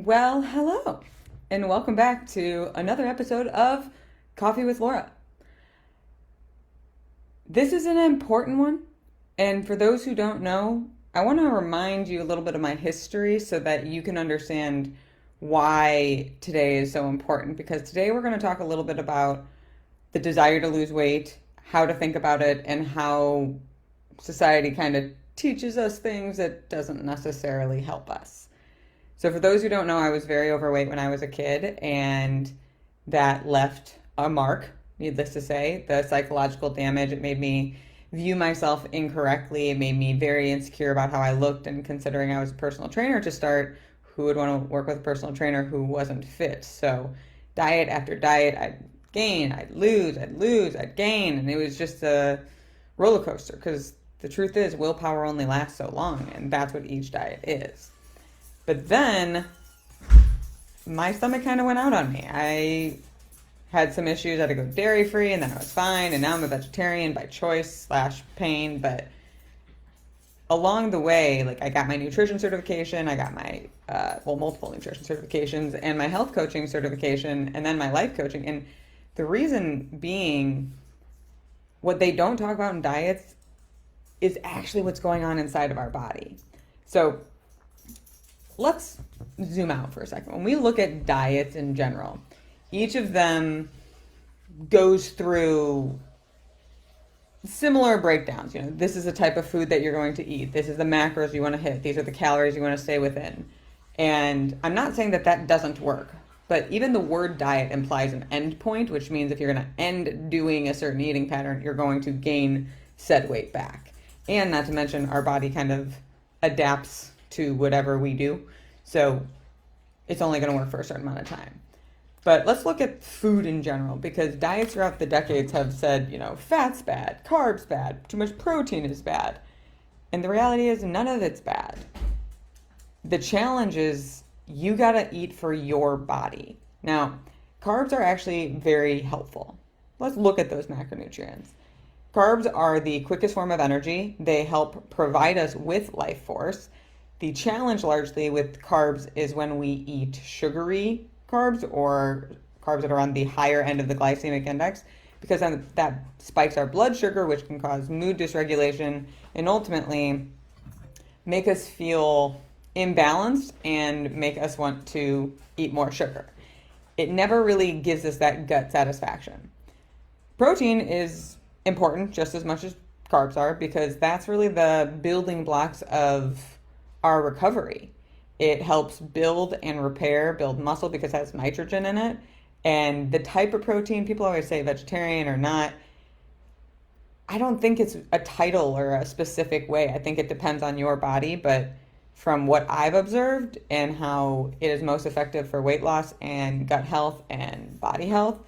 Well, hello, and welcome back to another episode of Coffee with Laura. This is an important one, and for those who don't know, I want to remind you a little bit of my history so that you can understand why today is so important. Because today we're going to talk a little bit about the desire to lose weight, how to think about it, and how society kind of teaches us things that doesn't necessarily help us. So for those who don't know, I was very overweight when I was a kid, and that left a mark, needless to say. The psychological damage, it made me view myself incorrectly. It made me very insecure about how I looked, and considering I was a personal trainer to start, who would want to work with a personal trainer who wasn't fit? So diet after diet, I'd gain, I'd lose, I'd gain, and it was just a roller coaster because the truth is willpower only lasts so long, and that's what each diet is. But then my stomach kind of went out on me. I had some issues. I had to go dairy free, and then I was fine. And now I'm a vegetarian by choice / pain. But along the way, like I got my nutrition certification, I got my multiple nutrition certifications, and my health coaching certification, and then my life coaching. And the reason being, what they don't talk about in diets is actually what's going on inside of our body. So let's zoom out for a second. When we look at diets in general, each of them goes through similar breakdowns. You know, this is the type of food that you're going to eat. This is the macros you want to hit. These are the calories you want to stay within. And I'm not saying that that doesn't work, but even the word diet implies an end point, which means if you're going to end doing a certain eating pattern, you're going to gain said weight back. And not to mention, our body kind of adapts to whatever we do. So it's only going to work for a certain amount of time. But let's look at food in general, because diets throughout the decades have said, you know, fat's bad, carbs bad, too much protein is bad. And the reality is none of it's bad. The challenge is you got to eat for your body. Now, carbs are actually very helpful. Let's look at those macronutrients. Carbs are the quickest form of energy. They help provide us with life force. The challenge largely with carbs is when we eat sugary carbs or carbs that are on the higher end of the glycemic index, because then that spikes our blood sugar, which can cause mood dysregulation and ultimately make us feel imbalanced and make us want to eat more sugar. It never really gives us that gut satisfaction. Protein is important just as much as carbs are, because that's really the building blocks of our recovery. It helps build and build muscle because it has nitrogen in it. And the type of protein, people always say vegetarian or not. I don't think it's a title or a specific way. I think it depends on your body, but from what I've observed and how it is most effective for weight loss and gut health and body health,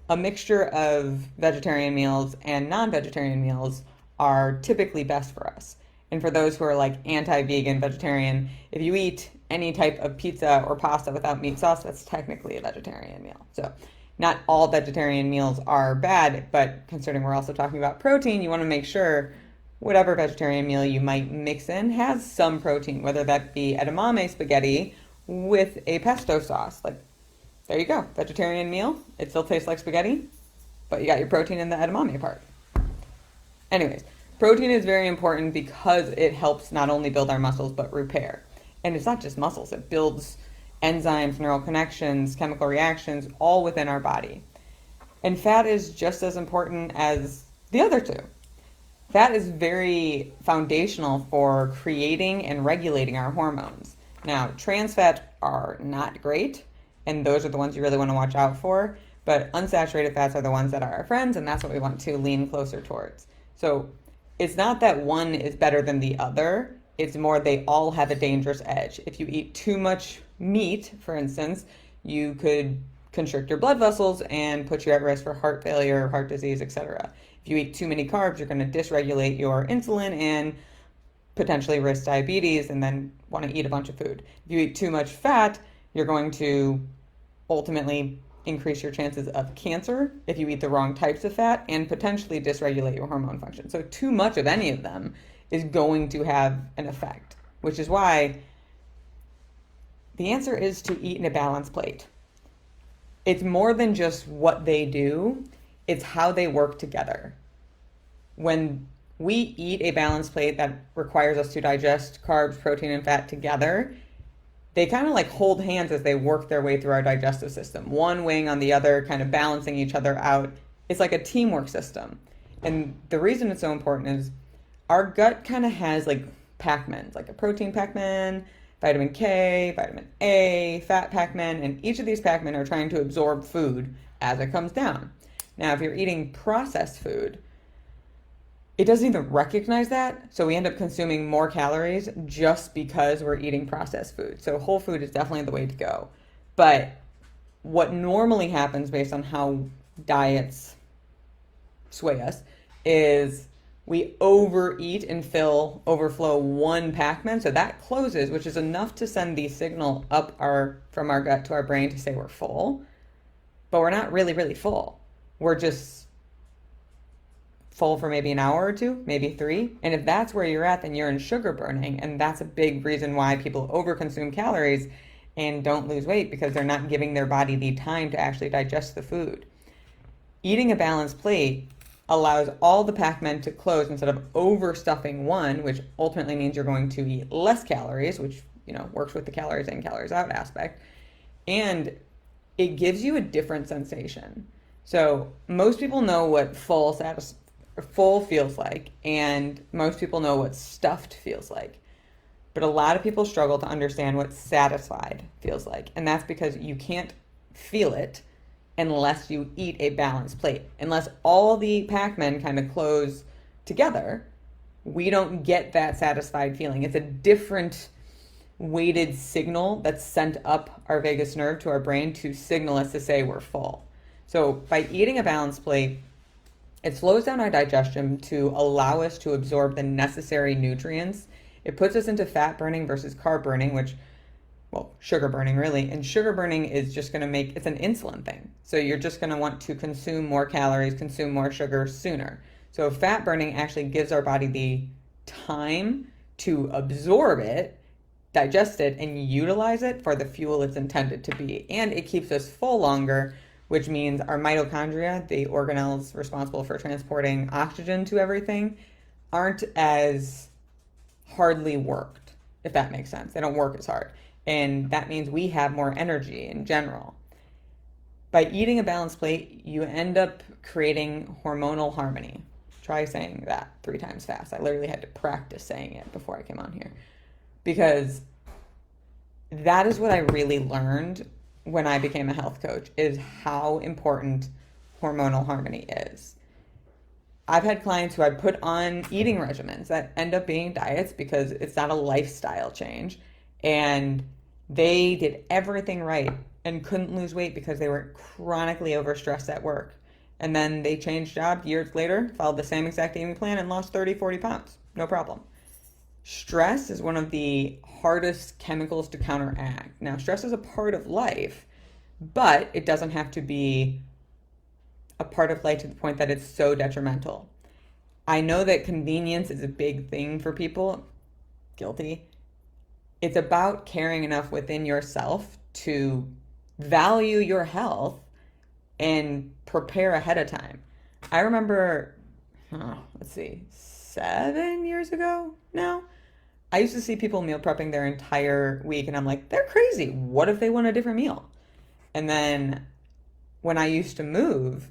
a mixture of vegetarian meals and non-vegetarian meals are typically best for us. And for those who are like anti-vegan, vegetarian, if you eat any type of pizza or pasta without meat sauce, that's technically a vegetarian meal. So not all vegetarian meals are bad, but considering we're also talking about protein, you want to make sure whatever vegetarian meal you might mix in has some protein, whether that be edamame spaghetti with a pesto sauce. Like, there you go, vegetarian meal. It still tastes like spaghetti, but you got your protein in the edamame part. Anyways, protein is very important because it helps not only build our muscles, but repair. And it's not just muscles, it builds enzymes, neural connections, chemical reactions, all within our body. And fat is just as important as the other two. Fat is very foundational for creating and regulating our hormones. Now, trans fats are not great, and those are the ones you really want to watch out for, but unsaturated fats are the ones that are our friends, and that's what we want to lean closer towards. So it's not that one is better than the other. It's more they all have a dangerous edge. If you eat too much meat, for instance, you could constrict your blood vessels and put you at risk for heart failure, heart disease, etc. If you eat too many carbs, you're going to dysregulate your insulin and potentially risk diabetes and then want to eat a bunch of food. If you eat too much fat, you're going to ultimately increase your chances of cancer if you eat the wrong types of fat and potentially dysregulate your hormone function. So too much of any of them is going to have an effect, which is why The answer is to eat in a balanced plate. It's more than just what they do, it's how they work together. When we eat a balanced plate that requires us to digest carbs, protein, and fat together, they kind of like hold hands as they work their way through our digestive system, one weighing on the other, kind of balancing each other out. It's like a teamwork system. And the reason it's so important is our gut kind of has like Pac-Mans, like a protein Pac-Man, vitamin K, vitamin A, fat Pac-Man, and each of these Pac-Man are trying to absorb food as it comes down. Now, if you're eating processed food, it doesn't even recognize that, so we end up consuming more calories just because we're eating processed food. So whole food is definitely the way to go. But what normally happens based on how diets sway us is we overeat and overflow one Pac-Man, so that closes, which is enough to send the signal up from our gut to our brain to say we're full, but we're not really, really full. We're just full for maybe an hour or two, maybe 3. And if that's where you're at, then you're in sugar burning. And that's a big reason why people overconsume calories and don't lose weight, because they're not giving their body the time to actually digest the food. Eating a balanced plate allows all the Pac-Men to close instead of overstuffing one, which ultimately means you're going to eat less calories, which, works with the calories in, calories out aspect. And it gives you a different sensation. So most people know what full feels like, and most people know what stuffed feels like. But a lot of people struggle to understand what satisfied feels like. And that's because you can't feel it unless you eat a balanced plate. Unless all the Pac-Men kind of close together, we don't get that satisfied feeling. It's a different weighted signal that's sent up our vagus nerve to our brain to signal us to say we're full. So by eating a balanced plate, it slows down our digestion to allow us to absorb the necessary nutrients. It puts us into fat burning versus carb burning, sugar burning really. And sugar burning is just going to it's an insulin thing. So you're just going to want to consume more calories, consume more sugar sooner. So fat burning actually gives our body the time to absorb it, digest it, and utilize it for the fuel it's intended to be. And it keeps us full longer, which means our mitochondria, the organelles responsible for transporting oxygen to everything, aren't as hardly worked, if that makes sense. They don't work as hard. And that means we have more energy in general. By eating a balanced plate, you end up creating hormonal harmony. Try saying that 3 times fast. I literally had to practice saying it before I came on here, because that is what I really learned when I became a health coach, is how important hormonal harmony is. I've had clients who I put on eating regimens that end up being diets because it's not a lifestyle change, and they did everything right and couldn't lose weight because they were chronically overstressed at work. And then they changed jobs years later, followed the same exact eating plan, and lost 30, 40 pounds. No problem. Stress is one of the hardest chemicals to counteract. Now, stress is a part of life, but it doesn't have to be a part of life to the point that it's so detrimental. I know that convenience is a big thing for people. Guilty. It's about caring enough within yourself to value your health and prepare ahead of time. I remember, 7 years ago now, I used to see people meal prepping their entire week, and I'm like, they're crazy. What if they want a different meal? And then when I used to move,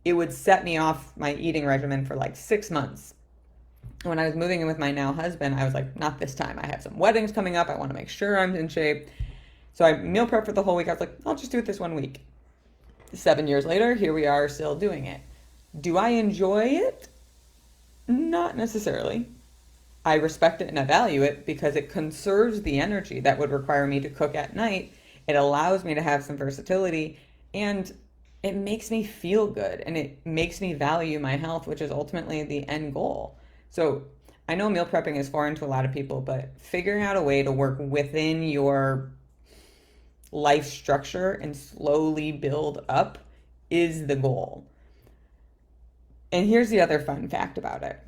it would set me off my eating regimen for like 6 months. When I was moving in with my now husband, I was like, not this time. I have some weddings coming up. I want to make sure I'm in shape. So I meal prepped for the whole week. I was like, I'll just do it this 1 week. 7 years later, here we are still doing it. Do I enjoy it? Not necessarily. I respect it and I value it because it conserves the energy that would require me to cook at night. It allows me to have some versatility, and it makes me feel good, and it makes me value my health, which is ultimately the end goal. So I know meal prepping is foreign to a lot of people, but figuring out a way to work within your life structure and slowly build up is the goal. And here's the other fun fact about it.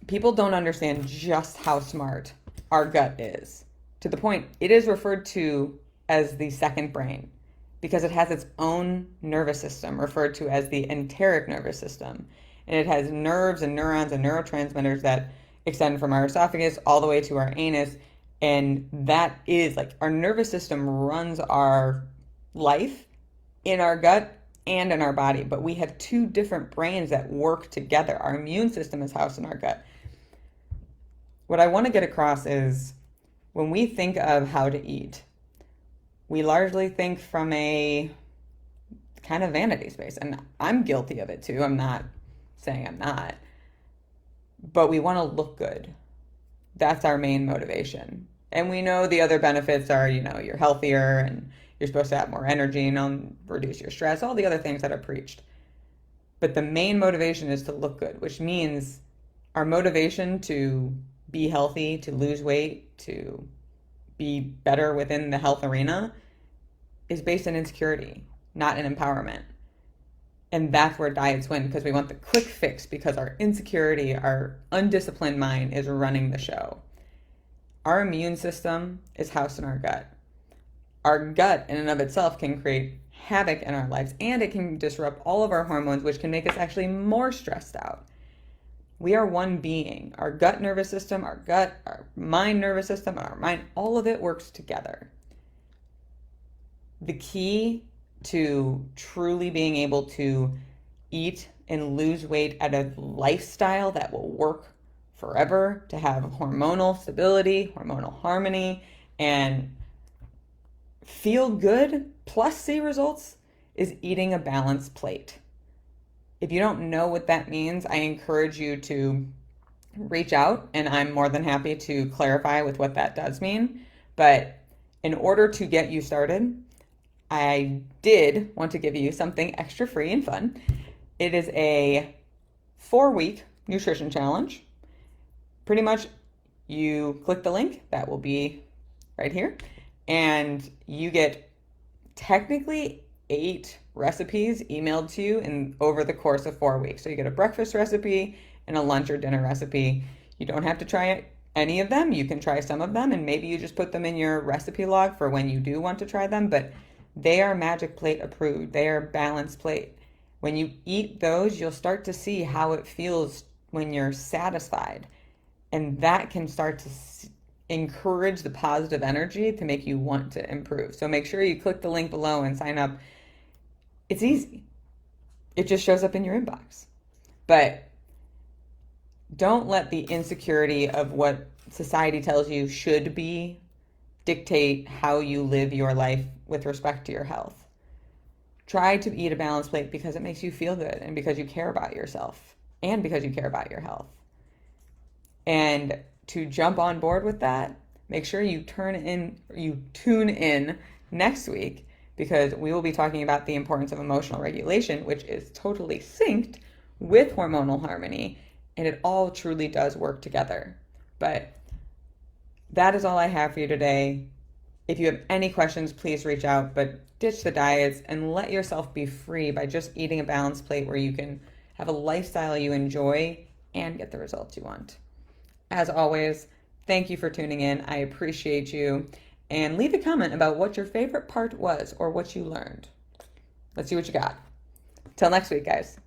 People don't understand just how smart our gut is. to the point it is referred to as the second brain because it has its own nervous system referred to as the enteric nervous system. And it has nerves and neurons and neurotransmitters that extend from our esophagus all the way to our anus. And that is like our nervous system runs our life in our gut and in our body. But we have two different brains that work together. Our immune system is housed in our gut. What I want to get across is when we think of how to eat, we largely think from a kind of vanity space. And I'm guilty of it too. I'm not saying I'm not. But we want to look good. That's our main motivation. And we know the other benefits are, you're healthier and you're supposed to have more energy and reduce your stress, all the other things that are preached. But the main motivation is to look good, which means our motivation to be healthy, to lose weight, to be better within the health arena is based on insecurity, not in empowerment. And that's where diets win, because we want the quick fix, because our insecurity, our undisciplined mind is running the show. Our immune system is housed in our gut. Our gut in and of itself can create havoc in our lives, and it can disrupt all of our hormones, which can make us actually more stressed out. We are one being. Our gut nervous system, our gut, our mind nervous system, and our mind, all of it works together. The key to truly being able to eat and lose weight at a lifestyle that will work forever, to have hormonal stability, hormonal harmony, and feel good plus see results, is eating a balanced plate. If you don't know what that means, I encourage you to reach out, and I'm more than happy to clarify with what that does mean. But in order to get you started, I did want to give you something extra free and fun. It is a 4-week nutrition challenge. Pretty much you click the link that will be right here, and you get technically 8 recipes emailed to you over the course of 4 weeks. So you get a breakfast recipe and a lunch or dinner recipe. You don't have to try any of them. You can try some of them, and maybe you just put them in your recipe log for when you do want to try them, but they are Magic Plate approved. They are balanced plate. When you eat those, you'll start to see how it feels when you're satisfied. And that can start to encourage the positive energy to make you want to improve. So make sure you click the link below and sign up. It's easy. It just shows up in your inbox. But don't let the insecurity of what society tells you should be dictate how you live your life with respect to your health. Try to eat a balanced plate because it makes you feel good, and because you care about yourself, and because you care about your health. And to jump on board with that, make sure you tune in next week, because we will be talking about the importance of emotional regulation, which is totally synced with hormonal harmony, and it all truly does work together. But that is all I have for you today. If you have any questions, please reach out, but ditch the diets and let yourself be free by just eating a balanced plate where you can have a lifestyle you enjoy and get the results you want. As always, thank you for tuning in. I appreciate you. And leave a comment about what your favorite part was or what you learned. Let's see what you got. Till next week, guys.